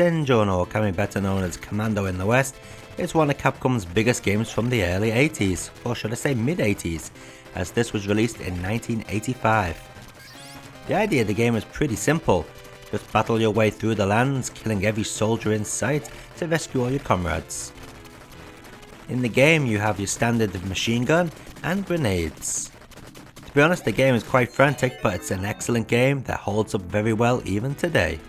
Senjou No Okami, better known as Commando in the West, is one of Capcom's biggest games from the early 80s, or should I say mid 80s, as this was released in 1985. The idea of the game is pretty simple, just battle your way through the lands, killing every soldier in sight to rescue all your comrades. In the game you have your standard machine gun and grenades. To be honest, the game is quite frantic, but it's an excellent game that holds up very well even today.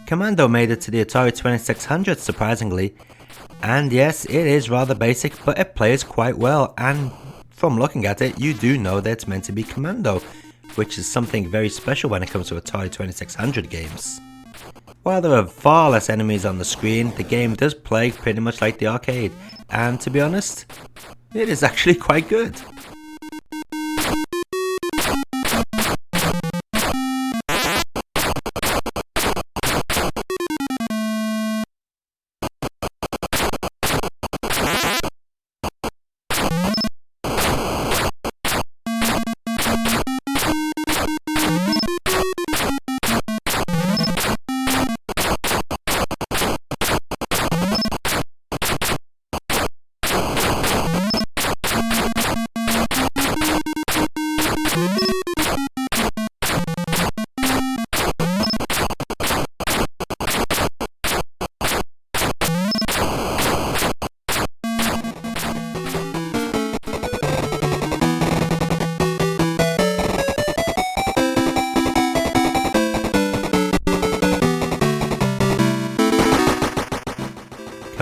Commando made it to the Atari 2600 surprisingly, and yes, it is rather basic, but it plays quite well, and from looking at it, you do know that it's meant to be Commando, which is something very special when it comes to Atari 2600 games. While there are far less enemies on the screen, the game does play pretty much like the arcade, and to be honest, it is actually quite good.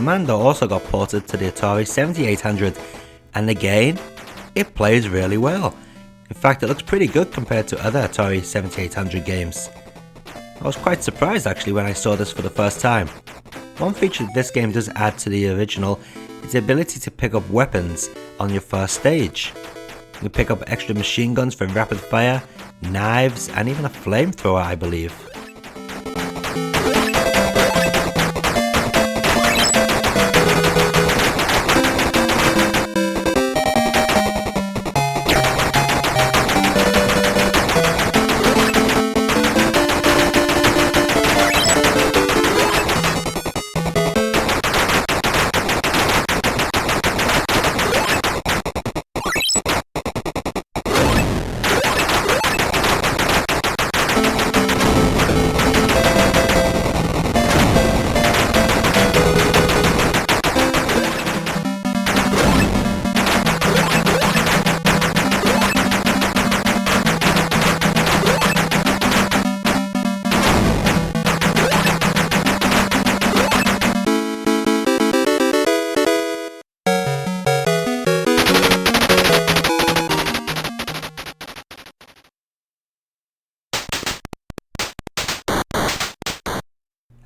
Commando also got ported to the Atari 7800, and again, it plays really well. In fact, it looks pretty good compared to other Atari 7800 games. I was quite surprised actually when I saw this for the first time. One feature this game does add to the original is the ability to pick up weapons on your first stage. You can pick up extra machine guns for rapid fire, knives, and even a flamethrower, I believe.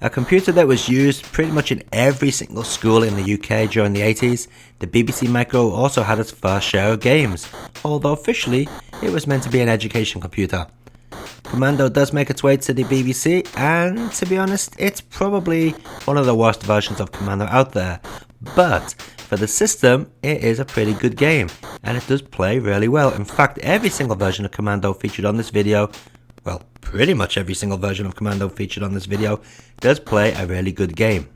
A computer that was used pretty much in every single school in the UK during the 80s, the BBC Micro also had its first share of games, although officially it was meant to be an education computer. Commando does make its way to the BBC, and to be honest, it's probably one of the worst versions of Commando out there, but for the system, it is a pretty good game. and it does play really well. In fact, every single version of Commando featured on this video, well, pretty much every single version of Commando featured on this video, does play a really good game.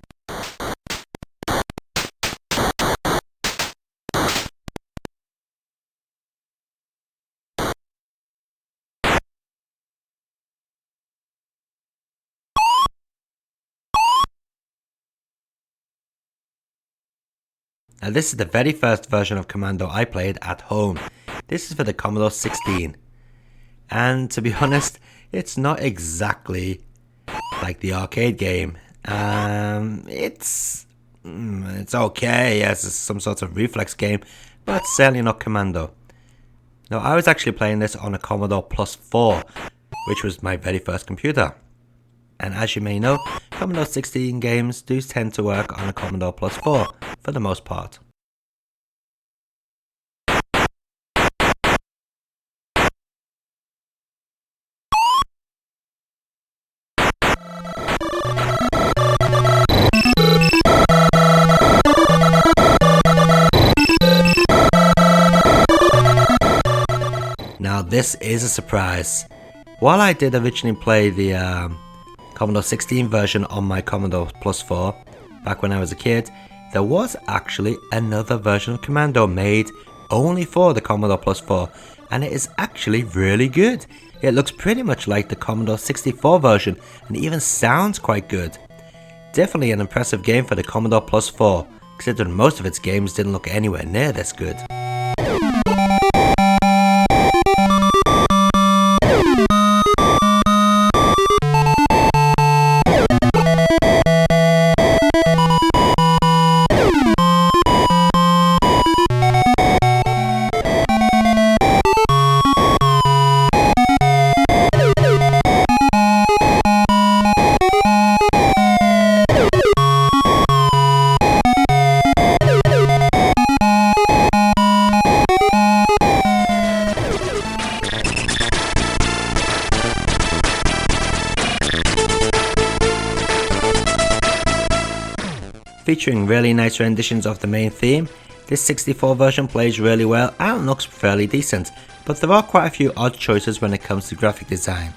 Now this is the very first version of Commando I played at home. This is for the Commodore 16. And to be honest, it's not exactly like the arcade game. It's okay as some sort of reflex game, but certainly not Commando. Now I was actually playing this on a Commodore Plus 4, which was my very first computer. And as you may know, Commodore 16 games do tend to work on a Commodore Plus 4 for the most part. Now this is a surprise. While I did originally play the Commodore 16 version on my Commodore Plus 4 back when I was a kid, there was actually another version of Commando made only for the Commodore Plus 4, and it is actually really good. It looks pretty much like the Commodore 64 version and even sounds quite good. Definitely an impressive game for the Commodore Plus 4, considering most of its games didn't look anywhere near this good. Featuring really nice renditions of the main theme, this 64 version plays really well and looks fairly decent, but there are quite a few odd choices when it comes to graphic design.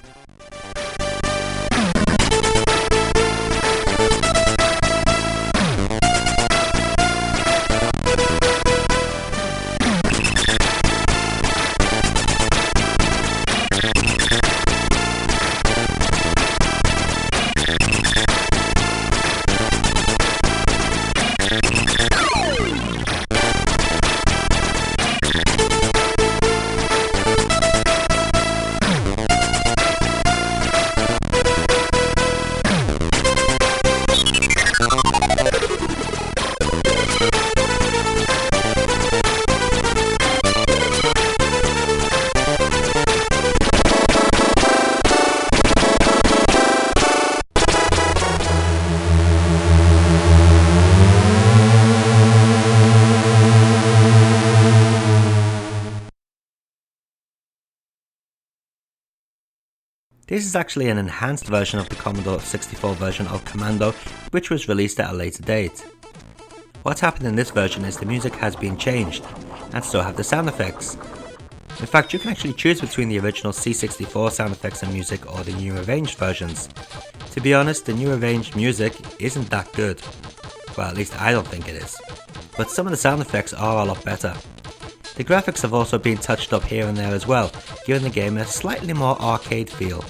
This is actually an enhanced version of the Commodore 64 version of Commando, which was released at a later date. What's happened in this version is the music has been changed, and so have the sound effects. In fact, you can actually choose between the original C64 sound effects and music or the new arranged versions. To be honest, the new arranged music isn't that good. Well, at least I don't think it is. But some of the sound effects are a lot better. The graphics have also been touched up here and there as well, giving the game a slightly more arcade feel.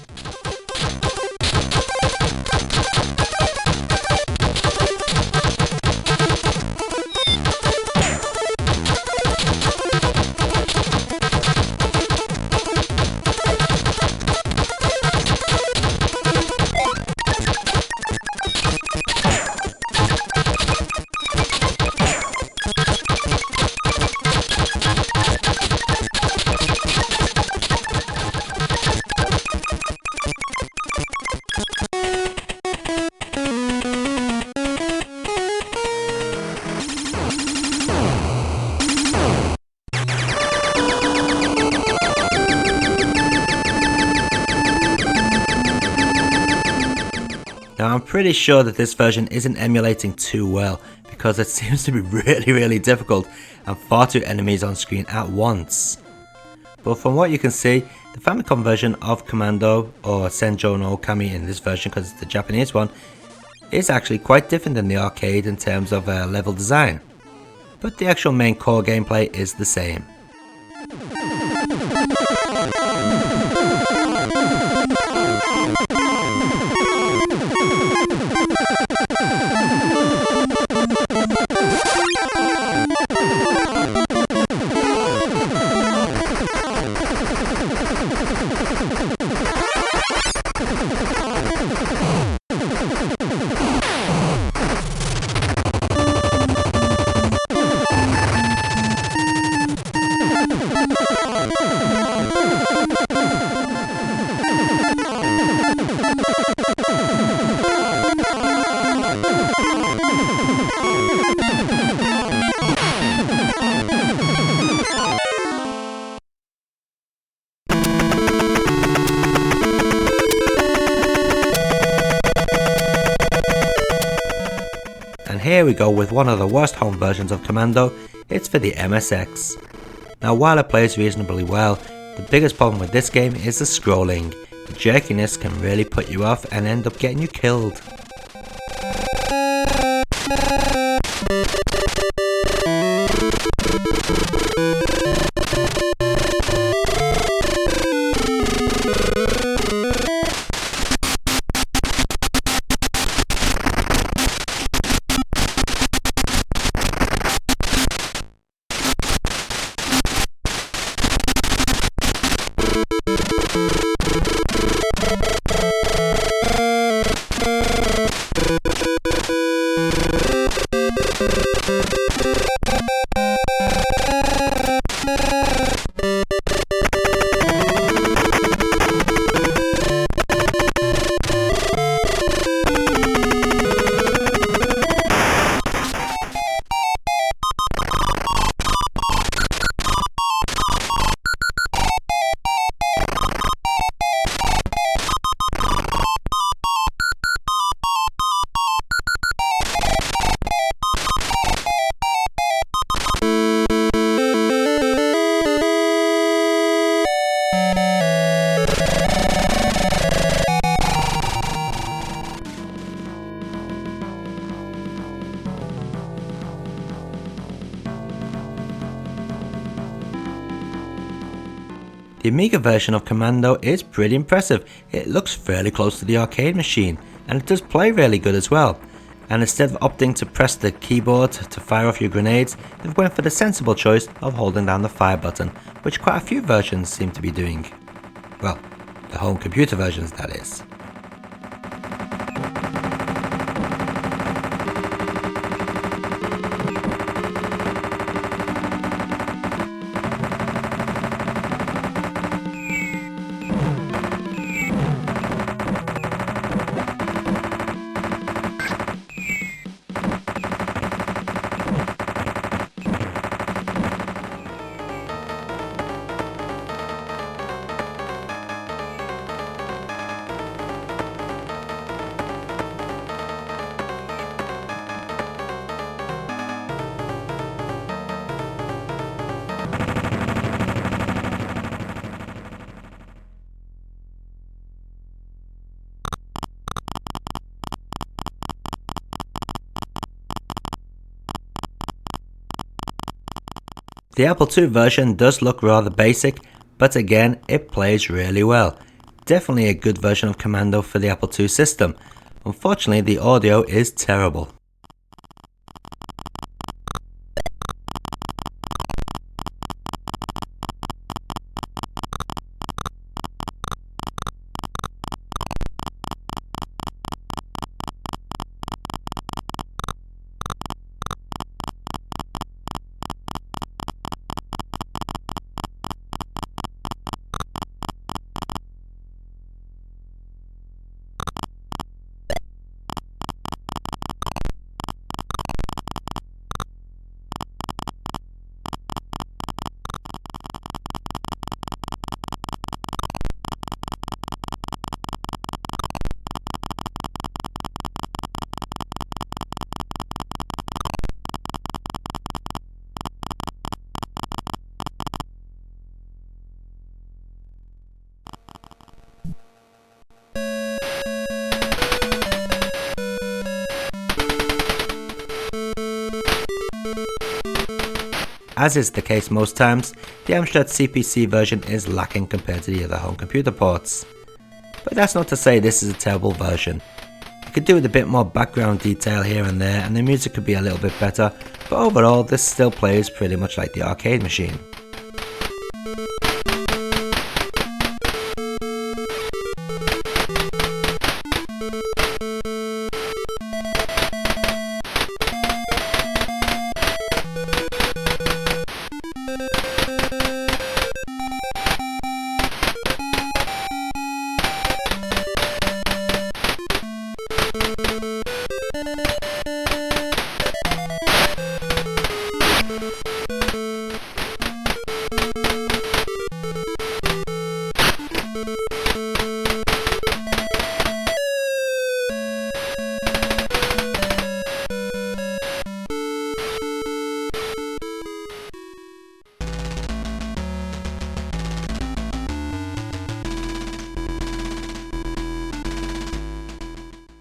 Now I'm pretty sure that this version isn't emulating too well because it seems to be really difficult, and far too enemies on screen at once. But from what you can see, the Famicom version of Commando, or Senjou No Okami in this version because it's the Japanese one, is actually quite different than the arcade in terms of level design. But the actual main core gameplay is the same. And here we go with one of the worst home versions of Commando. It's for the MSX. Now while it plays reasonably well, the biggest problem with this game is the scrolling. The jerkiness can really put you off and end up getting you killed. The Amiga version of Commando is pretty impressive. It looks fairly close to the arcade machine, and it does play really good as well. And instead of opting to press the keyboard to fire off your grenades, they've went for the sensible choice of holding down the fire button, which quite a few versions seem to be doing. Well, the home computer versions, that is. The Apple II version does look rather basic, but again it plays really well. Definitely a good version of Commando for the Apple II system. Unfortunately the audio is terrible. as is the case most times, the Amstrad CPC version is lacking compared to the other home computer ports. But that's not to say this is a terrible version. You could do with a bit more background detail here and there, and the music could be a little bit better, but overall this still plays pretty much like the arcade machine.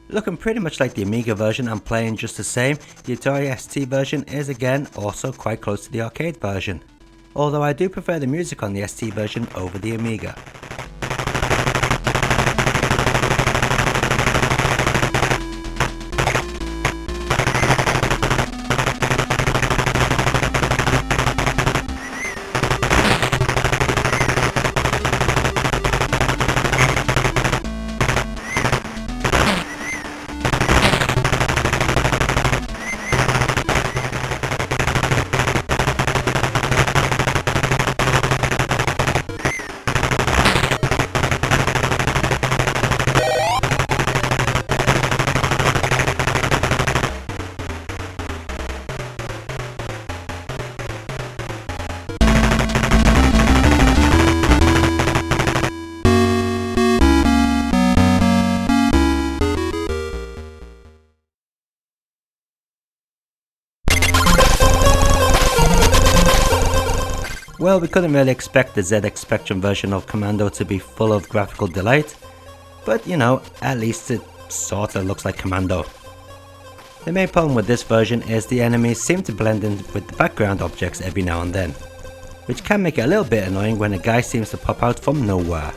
Looking pretty much like the Amiga version and playing just the same, the Atari ST version is again also quite close to the arcade version, although I do prefer the music on the ST version over the Amiga. Well, we couldn't really expect the ZX Spectrum version of Commando to be full of graphical delight, but you know, at least it sorta looks like Commando. The main problem with this version is the enemies seem to blend in with the background objects every now and then, which can make it a little bit annoying when a guy seems to pop out from nowhere.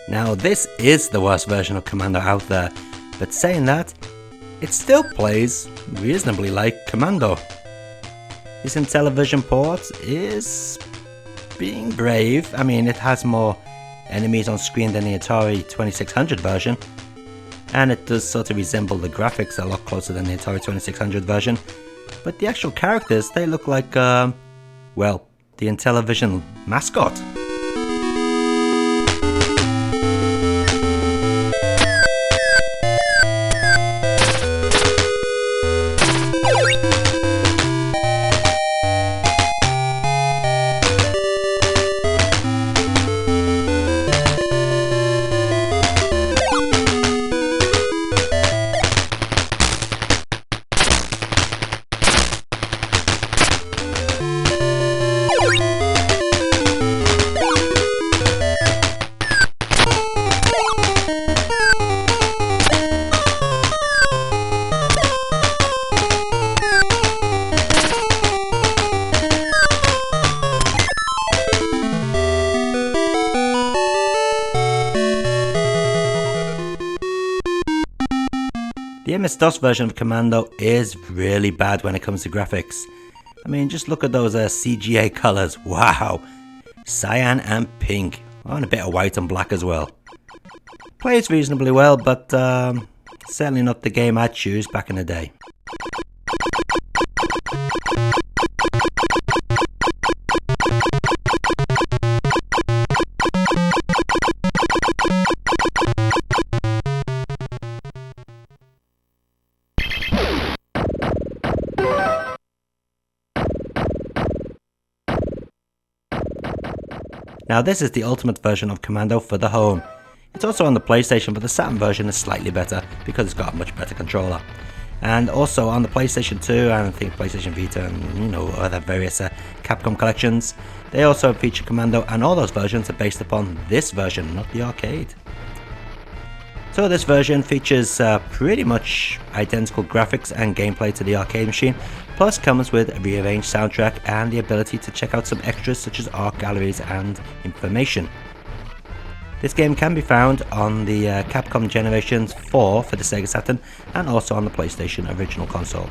Now this is the worst version of Commando out there, but saying that, it still plays reasonably like Commando. This Intellivision port is being brave. I mean, it has more enemies on screen than the Atari 2600 version, and it does sort of resemble the graphics a lot closer than the Atari 2600 version, but the actual characters, they look like, well, the Intellivision mascot. The MS-DOS version of Commando is really bad when it comes to graphics. I mean, just look at those CGA colours. Wow! Cyan and pink. Oh, and a bit of white and black as well. Plays reasonably well, but certainly not the game I'd choose back in the day. Now this is the ultimate version of Commando for the home. It's also on the PlayStation, but the Saturn version is slightly better because it's got a much better controller. And also on the PlayStation 2 and I think PlayStation Vita and other various Capcom collections, they also feature Commando, and all those versions are based upon this version, not the arcade. So this version features pretty much identical graphics and gameplay to the arcade machine, plus comes with a rearranged soundtrack and the ability to check out some extras such as art galleries and information. This game can be found on the Capcom Generations 4 for the Sega Saturn and also on the PlayStation original console.